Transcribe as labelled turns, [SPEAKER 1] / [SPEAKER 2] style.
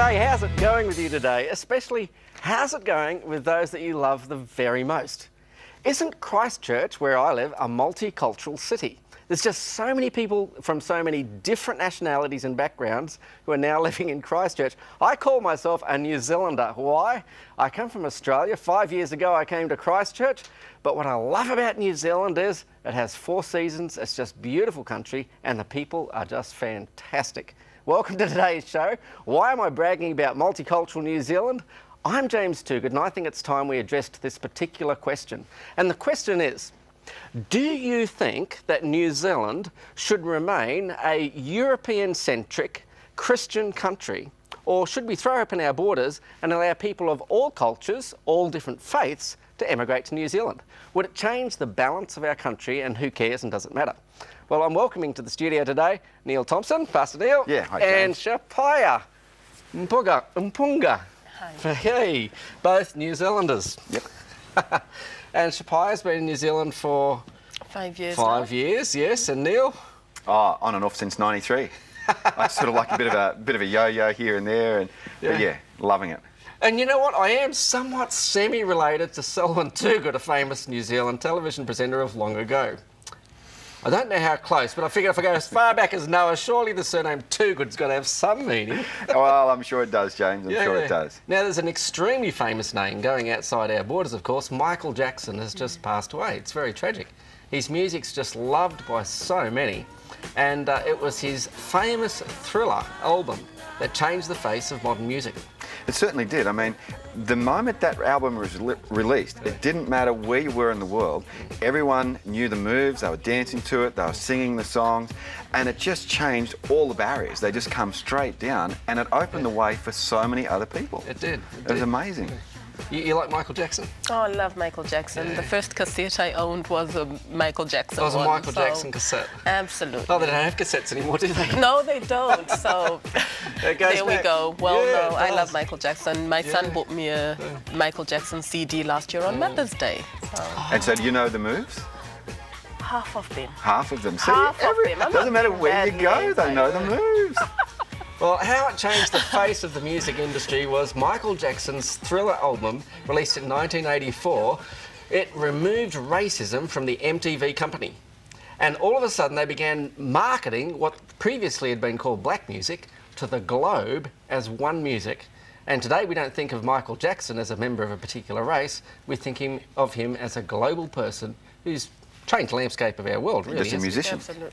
[SPEAKER 1] G'day, how's it going with you today? Especially, how's it going with those that you love the very most? Isn't Christchurch, where I live, a multicultural city? There's just so many people from so many different nationalities and backgrounds who are now living in Christchurch. I call myself a New Zealander. Why? I come from Australia. 5 years ago I came to Christchurch, but what I love about New Zealand is it has 4 seasons, it's just beautiful country, and the people are just fantastic. Welcome to today's show. Why am I bragging about multicultural New Zealand? I'm James Toogood, and I think it's time we addressed this particular question. And the question is, do you think that New Zealand should remain a European-centric Christian country, or should we throw open our borders and allow people of all cultures, all different faiths, to emigrate to New Zealand? Would it change the balance of our country, and who cares and does it matter? Well, I'm welcoming to the studio today Neil Thompson, Pastor Neil,
[SPEAKER 2] Yeah, hi,
[SPEAKER 1] and
[SPEAKER 2] James.
[SPEAKER 1] Shapaya Mpunga.
[SPEAKER 2] Hi.
[SPEAKER 1] Hey, both New Zealanders.
[SPEAKER 2] Yep.
[SPEAKER 1] And Shapaya's been in New Zealand for
[SPEAKER 3] 5 years.
[SPEAKER 1] 5 years, yes. And Neil?
[SPEAKER 2] Oh, on and off since '93. I sort of like a bit of a yo-yo here and there, but yeah, loving it.
[SPEAKER 1] And you know what? I am somewhat semi-related to Selwyn Toogood, a famous New Zealand television presenter of long ago. I don't know how close, but I figure if I go as far back as Noah, surely the surname Toogood's got to have some meaning.
[SPEAKER 2] Well, I'm sure it does, James. I'm sure it does.
[SPEAKER 1] Now, there's an extremely famous name going outside our borders, of course. Michael Jackson has just passed away. It's very tragic. His music's just loved by so many. And it was his famous Thriller album that changed the face of modern music.
[SPEAKER 2] It certainly did. I mean, the moment that album was released, it didn't matter where you were in the world. Everyone knew the moves, they were dancing to it, they were singing the songs, and it just changed all the barriers. They just come straight down, and it opened the way for so many other people.
[SPEAKER 1] It did.
[SPEAKER 2] It was amazing.
[SPEAKER 1] You like Michael Jackson?
[SPEAKER 3] Oh, I love Michael Jackson.
[SPEAKER 1] Yeah.
[SPEAKER 3] The first cassette I owned was a Michael Jackson
[SPEAKER 1] It was a
[SPEAKER 3] one,
[SPEAKER 1] Michael
[SPEAKER 3] so-
[SPEAKER 1] Jackson cassette.
[SPEAKER 3] Absolutely.
[SPEAKER 1] Oh, they don't have cassettes anymore, do they?
[SPEAKER 3] No, they don't. So
[SPEAKER 1] It goes
[SPEAKER 3] there we
[SPEAKER 1] back.
[SPEAKER 3] go. Well,
[SPEAKER 1] Yeah,
[SPEAKER 3] no,
[SPEAKER 1] it
[SPEAKER 3] I
[SPEAKER 1] does.
[SPEAKER 3] love Michael Jackson. My
[SPEAKER 1] Yeah.
[SPEAKER 3] son bought me a Michael Jackson CD last year on Mother's Day. So
[SPEAKER 2] And so do you know the moves?
[SPEAKER 3] half of them.
[SPEAKER 2] Half of them. See,
[SPEAKER 3] Half of them. I'm
[SPEAKER 2] doesn't
[SPEAKER 3] not
[SPEAKER 2] matter
[SPEAKER 3] being
[SPEAKER 2] where you
[SPEAKER 3] bad
[SPEAKER 2] go,
[SPEAKER 3] names,
[SPEAKER 2] they
[SPEAKER 3] I
[SPEAKER 2] know the
[SPEAKER 3] know.
[SPEAKER 2] moves.
[SPEAKER 1] Well, how it changed the face of the music industry was Michael Jackson's Thriller album, released in 1984. It removed racism from the MTV company. And all of a sudden they began marketing what previously had been called black music to the globe as one music. And today we don't think of Michael Jackson as a member of a particular race, we think of him as a global person who's changed the landscape of our world, really.
[SPEAKER 2] Just a
[SPEAKER 1] hasn't he?
[SPEAKER 2] musician.
[SPEAKER 3] Absolutely.